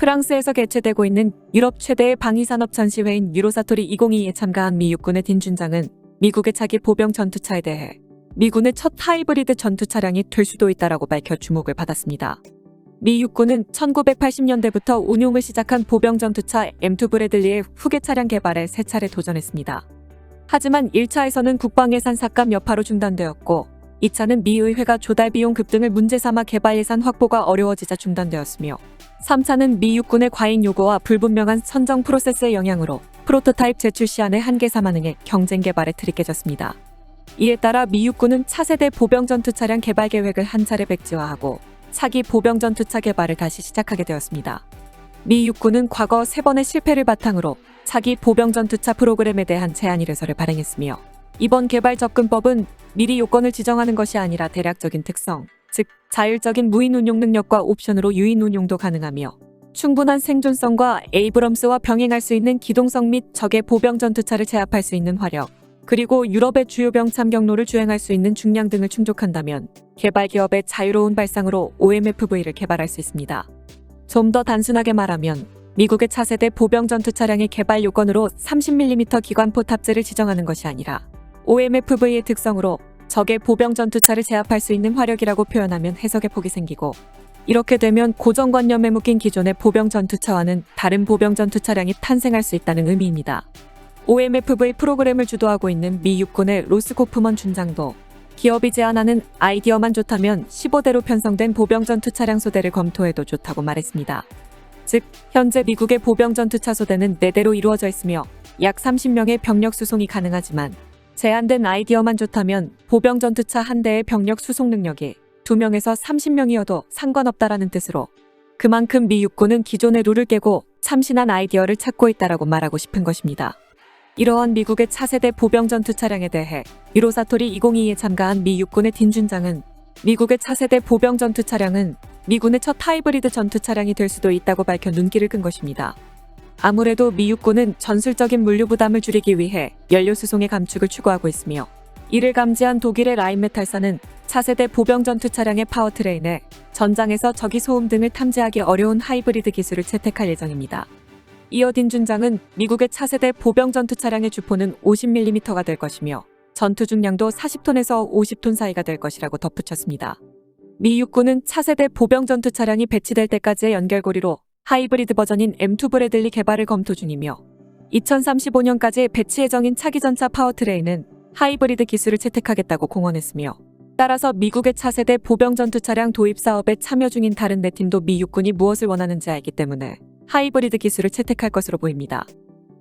프랑스에서 개최되고 있는 유럽 최대의 방위산업 전시회인 유로사토리 2022에 참가한 미 육군의 딘 준장은 미국의 차기 보병 전투차에 대해 미군의 첫 하이브리드 전투 차량이 될 수도 있다라고 밝혀 주목을 받았습니다. 미 육군은 1980년대부터 운용을 시작한 보병 전투차 M2 브래들리의 후계 차량 개발에 3차례 도전했습니다. 하지만 1차에서는 국방예산 삭감 여파로 중단되었고 2차는 미 의회가 조달 비용 급등을 문제 삼아 개발 예산 확보가 어려워지자 중단되었으며 3차는 미 육군의 과잉 요구와 불분명한 선정 프로세스의 영향으로 프로토타입 제출 시한의 한계사 만응해 경쟁 개발에 들이깨졌습니다. 이에 따라 미 육군은 차세대 보병 전투차량 개발 계획을 한 차례 백지화하고 차기 보병 전투차 개발을 다시 시작하게 되었습니다. 미 육군은 과거 3번의 실패를 바탕으로 차기 보병 전투차 프로그램에 대한 제한 이래서를 발행했으며 이번 개발 접근법은 미리 요건을 지정하는 것이 아니라 대략적인 특성, 즉 자율적인 무인 운용 능력과 옵션으로 유인 운용도 가능하며 충분한 생존성과 에이브럼스와 병행할 수 있는 기동성 및 적의 보병 전투차를 제압할 수 있는 화력, 그리고 유럽의 주요 병참 경로를 주행할 수 있는 중량 등을 충족한다면 개발 기업의 자유로운 발상으로 OMFV를 개발할 수 있습니다. 좀 더 단순하게 말하면 미국의 차세대 보병 전투 차량의 개발 요건으로 30mm 기관포 탑재를 지정하는 것이 아니라 OMFV의 특성으로 적의 보병 전투차를 제압할 수 있는 화력이라고 표현하면 해석의 폭이 생기고 이렇게 되면 고정관념에 묶인 기존의 보병 전투차와는 다른 보병 전투 차량이 탄생할 수 있다는 의미입니다. OMFV 프로그램을 주도하고 있는 미 육군의 로스코프먼 준장도 기업이 제안하는 아이디어만 좋다면 15대로 편성된 보병 전투 차량 소대를 검토해도 좋다고 말했습니다. 즉, 현재 미국의 보병 전투차 소대는 4대로 이루어져 있으며 약 30명의 병력 수송이 가능하지만 제한된 아이디어만 좋다면 보병 전투차 한 대의 병력 수송 능력이 2명에서 30명이어도 상관없다라는 뜻으로 그만큼 미 육군은 기존의 룰을 깨고 참신한 아이디어를 찾고 있다라고 말하고 싶은 것입니다. 이러한 미국의 차세대 보병 전투 차량에 대해 유로사토리 2022에 참가한 미 육군의 딘 준장은 미국의 차세대 보병 전투 차량은 미군의 첫 하이브리드 전투 차량이 될 수도 있다고 밝혀 눈길을 끈 것입니다. 아무래도 미 육군은 전술적인 물류 부담을 줄이기 위해 연료 수송의 감축을 추구하고 있으며 이를 감지한 독일의 라인메탈사는 차세대 보병 전투 차량의 파워트레인에 전장에서 적기 소음 등을 탐지하기 어려운 하이브리드 기술을 채택할 예정입니다. 이어 딘 준장은 미국의 차세대 보병 전투 차량의 주포는 50mm가 될 것이며 전투 중량도 40톤에서 50톤 사이가 될 것이라고 덧붙였습니다. 미 육군은 차세대 보병 전투 차량이 배치될 때까지의 연결고리로 하이브리드 버전인 M2 브래들리 개발을 검토 중이며 2035년까지 배치 예정인 차기 전차 파워트레인은 하이브리드 기술을 채택하겠다고 공언했으며 따라서 미국의 차세대 보병 전투 차량 도입 사업에 참여 중인 다른 4팀도 미 육군이 무엇을 원하는지 알기 때문에 하이브리드 기술을 채택할 것으로 보입니다.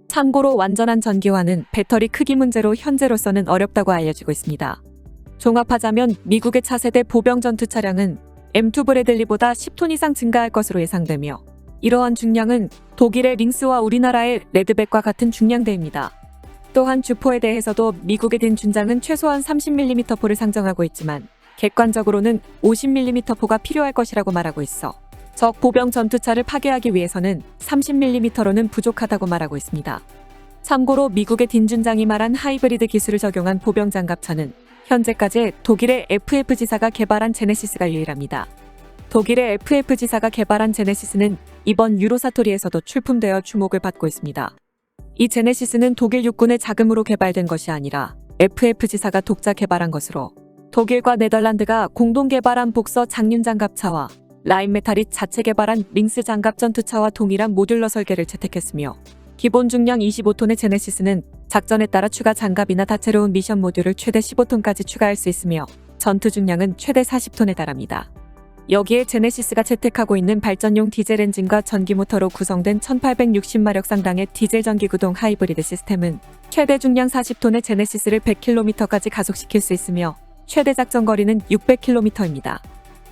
참고로 완전한 전기화는 배터리 크기 문제로 현재로서는 어렵다고 알려지고 있습니다. 종합하자면 미국의 차세대 보병 전투 차량은 M2 브래들리보다 10톤 이상 증가할 것으로 예상되며 이러한 중량은 독일의 링스와 우리나라의 레드백과 같은 중량대입니다. 또한 주포에 대해서도 미국의 딘 준장은 최소한 30mm 포를 상정하고 있지만 객관적으로는 50mm 포가 필요할 것이라고 말하고 있어 적 보병 전투차를 파괴하기 위해서는 30mm로는 부족하다고 말하고 있습니다. 참고로 미국의 딘 준장이 말한 하이브리드 기술을 적용한 보병 장갑차는 현재까지 독일의 FF지사가 개발한 제네시스가 유일합니다. 독일의 FF지사가 개발한 제네시스는 이번 유로사토리에서도 출품되어 주목을 받고 있습니다. 이 제네시스는 독일 육군의 자금으로 개발된 것이 아니라 FF지사가 독자 개발한 것으로 독일과 네덜란드가 공동 개발한 복서 장륜 장갑차와 라인메탈이 자체 개발한 링스 장갑 전투차와 동일한 모듈러 설계를 채택했으며 기본 중량 25톤의 제네시스는 작전에 따라 추가 장갑이나 다채로운 미션 모듈을 최대 15톤까지 추가할 수 있으며 전투 중량은 최대 40톤에 달합니다. 여기에 제네시스가 채택하고 있는 발전용 디젤 엔진과 전기 모터로 구성된 1860마력 상당의 디젤 전기 구동 하이브리드 시스템은 최대 중량 40톤의 제네시스를 100km까지 가속시킬 수 있으며 최대 작전 거리는 600km입니다.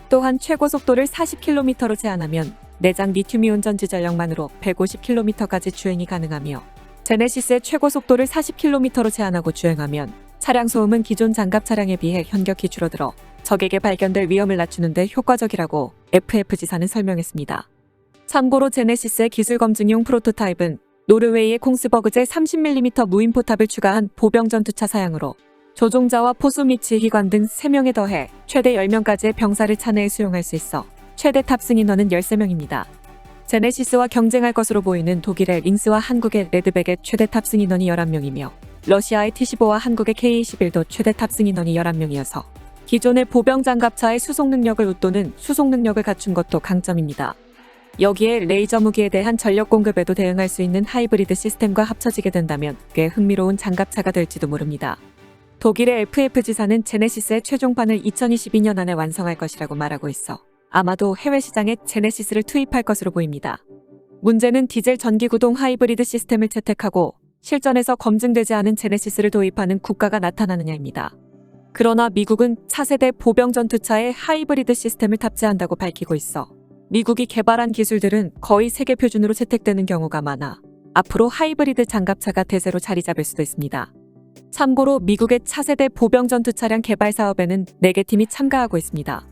또한 최고 속도를 40km로 제한하면 내장 리튬이온 전지 전력만으로 150km까지 주행이 가능하며 제네시스의 최고 속도를 40km로 제한하고 주행하면 차량 소음은 기존 장갑 차량에 비해 현격히 줄어들어 적에게 발견될 위험을 낮추는 데 효과적이라고 FF지사는 설명했습니다. 참고로 제네시스의 기술 검증용 프로토타입은 노르웨이의 콩스버그제 30mm 무인 포탑을 추가한 보병 전투차 사양으로 조종자와 포수 및 지휘관 등 3명에 더해 최대 10명까지의 병사를 차내에 수용할 수 있어 최대 탑승 인원은 13명입니다. 제네시스와 경쟁할 것으로 보이는 독일의 링스와 한국의 레드백의 최대 탑승 인원이 11명이며 러시아의 T-15와 한국의 K-21도 최대 탑승 인원이 11명이어서 기존의 보병 장갑차의 수송 능력을 웃도는 수송 능력을 갖춘 것도 강점입니다. 여기에 레이저 무기에 대한 전력 공급에도 대응할 수 있는 하이브리드 시스템과 합쳐지게 된다면 꽤 흥미로운 장갑차가 될지도 모릅니다. 독일의 FF지사는 제네시스의 최종판을 2022년 안에 완성할 것이라고 말하고 있어 아마도 해외 시장에 제네시스를 투입할 것으로 보입니다. 문제는 디젤 전기구동 하이브리드 시스템을 채택하고 실전에서 검증되지 않은 제네시스를 도입하는 국가가 나타나느냐입니다. 그러나 미국은 차세대 보병 전투차에 하이브리드 시스템을 탑재한다고 밝히고 있어 미국이 개발한 기술들은 거의 세계 표준으로 채택되는 경우가 많아 앞으로 하이브리드 장갑차가 대세로 자리 잡을 수도 있습니다. 참고로 미국의 차세대 보병 전투차량 개발 사업에는 4개 팀이 참가하고 있습니다.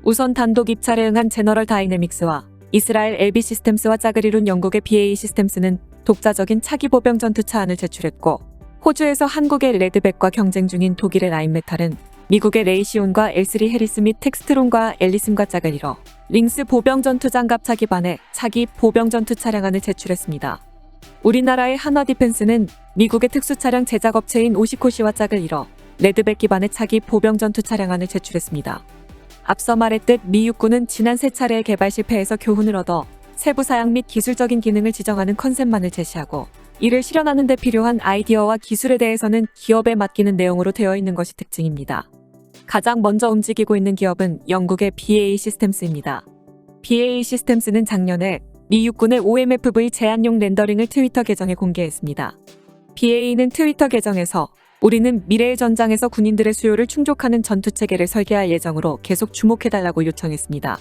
우선 단독 입찰에 응한 제너럴 다이내믹스와 이스라엘 LB 시스템스와 짝을 이룬 영국의 BAE 시스템스는 독자적인 차기 보병 전투차 안을 제출했고 호주에서 한국의 레드백과 경쟁 중인 독일의 라인메탈은 미국의 레이시온과 L3 해리스 및 텍스트론과 앨리슨과 짝을 이뤄 링스 보병 전투 장갑차 기반의 차기 보병 전투 차량안을 제출했습니다. 우리나라의 한화디펜스는 미국의 특수차량 제작업체인 오시코시와 짝을 이뤄 레드백 기반의 차기 보병 전투 차량안을 제출했습니다. 앞서 말했듯 미 육군은 지난 3차례의 개발 실패에서 교훈을 얻어 세부 사양 및 기술적인 기능을 지정하는 컨셉만을 제시하고 이를 실현하는 데 필요한 아이디어와 기술에 대해서는 기업에 맡기는 내용으로 되어 있는 것이 특징입니다. 가장 먼저 움직이고 있는 기업은 영국의 BAE 시스템스입니다. BAE 시스템스는 작년에 미 육군의 OMFV 제안용 렌더링을 트위터 계정에 공개했습니다. BAE는 트위터 계정에서 우리는 미래의 전장에서 군인들의 수요를 충족하는 전투체계를 설계할 예정으로 계속 주목해달라고 요청했습니다.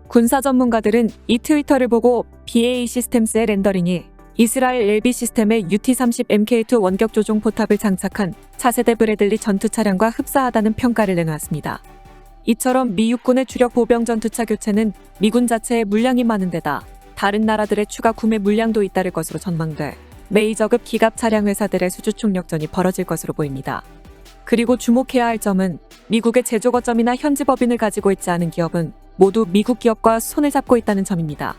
군사 전문가들은 이 트위터를 보고 BAE 시스템스의 렌더링이 이스라엘 LB 시스템의 UT-30 MK2 원격 조종 포탑을 장착한 차세대 브래들리 전투차량과 흡사하다는 평가를 내놓았습니다. 이처럼 미 육군의 주력 보병 전투차 교체는 미군 자체의 물량이 많은 데다 다른 나라들의 추가 구매 물량도 잇따를 것으로 전망돼 메이저급 기갑 차량 회사들의 수주 총력전이 벌어질 것으로 보입니다. 그리고 주목해야 할 점은 미국의 제조 거점이나 현지 법인을 가지고 있지 않은 기업은 모두 미국 기업과 손을 잡고 있다는 점입니다.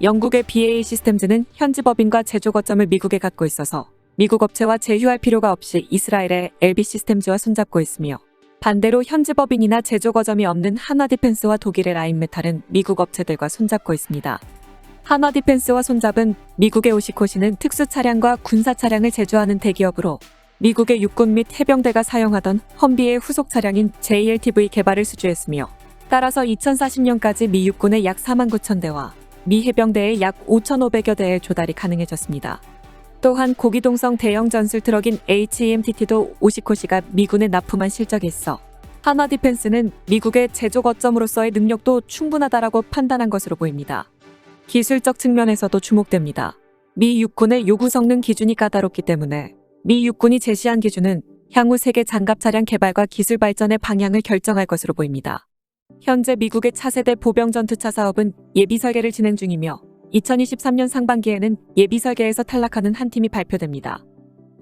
영국의 BAE 시스템즈는 현지 법인과 제조 거점을 미국에 갖고 있어서 미국 업체와 제휴할 필요가 없이 이스라엘의 LB 시스템즈와 손잡고 있으며 반대로 현지 법인이나 제조 거점이 없는 한화디펜스와 독일의 라인메탈은 미국 업체들과 손잡고 있습니다. 한화디펜스와 손잡은 미국의 오시코시는 특수 차량과 군사 차량을 제조하는 대기업으로 미국의 육군 및 해병대가 사용하던 험비의 후속 차량인 JLTV 개발을 수주했으며 따라서 2040년까지 미 육군의 약 49,000대와 미 해병대의 약 5,500여 대의 조달이 가능해졌습니다. 또한 고기동성 대형 전술 트럭인 HEMTT도 오시코시가 미군에 납품한 실적이 있어 한화디펜스는 미국의 제조 거점으로서의 능력도 충분하다라고 판단한 것으로 보입니다. 기술적 측면에서도 주목됩니다. 미 육군의 요구 성능 기준이 까다롭기 때문에 미 육군이 제시한 기준은 향후 세계 장갑 차량 개발과 기술 발전의 방향을 결정할 것으로 보입니다. 현재 미국의 차세대 보병 전투차 사업은 예비 설계를 진행 중이며 2023년 상반기에는 예비 설계에서 탈락하는 한 팀이 발표됩니다.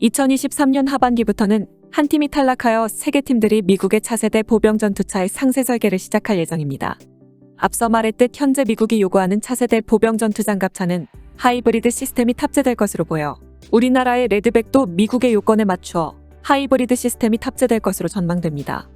2023년 하반기부터는 한 팀이 탈락하여 3개 팀들이 미국의 차세대 보병 전투차의 상세 설계를 시작할 예정입니다. 앞서 말했듯 현재 미국이 요구하는 차세대 보병 전투 장갑차는 하이브리드 시스템이 탑재될 것으로 보여 우리나라의 레드백도 미국의 요건에 맞추어 하이브리드 시스템이 탑재될 것으로 전망됩니다.